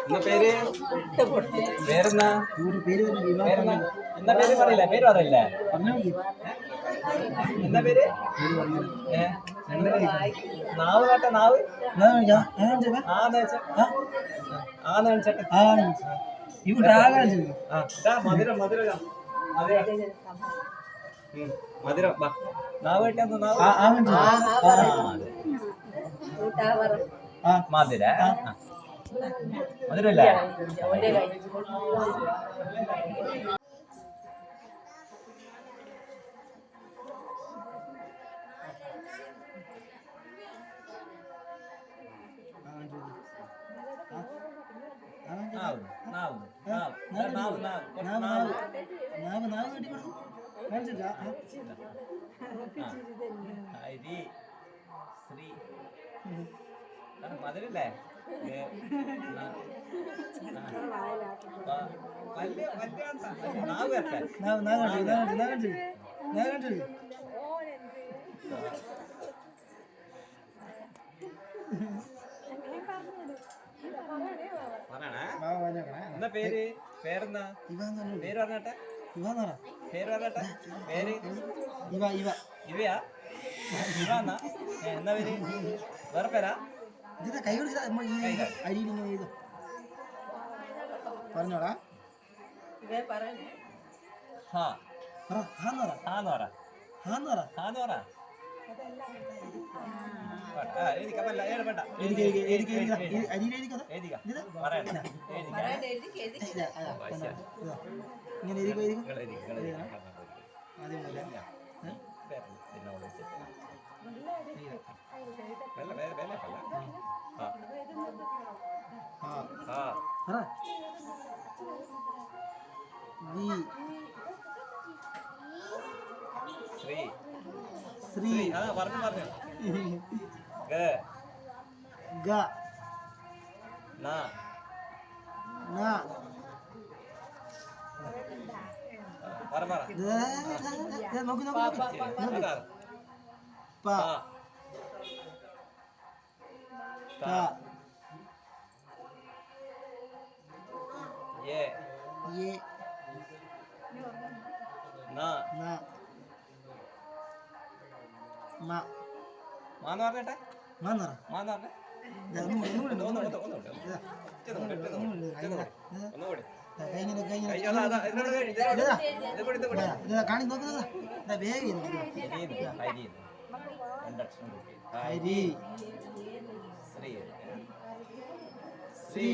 എന്താ പേര്? പേരെന്നാ? പേരെന്നാ? എന്താ പേര് പറയില്ല? പേര് പറയില്ല. എന്താ പേര്? നാവ് കാട്ടെ, നാവ് മധുരം മധുരം മധുരം നാവ് കെട്ടിയാ മധുര മധുരല്ലേ? മധുരല്ലേ? എന്താ പേര്? പേരെന്താ? പേര് പറഞ്ഞട്ടെ, പേര് പറഞ്ഞട്ടെ. പേര് ഇവയാ? ഇവാന്നാ? എന്താ പേര്? വേറെ പേരാ? പറഞ്ഞോടാ. ശ്രീ പറഞ്ഞു പറഞ്ഞു. മാന്ന് പറഞ്ഞട്ടെ, മാന്ന് പറഞ്ഞേ. ശ്രീ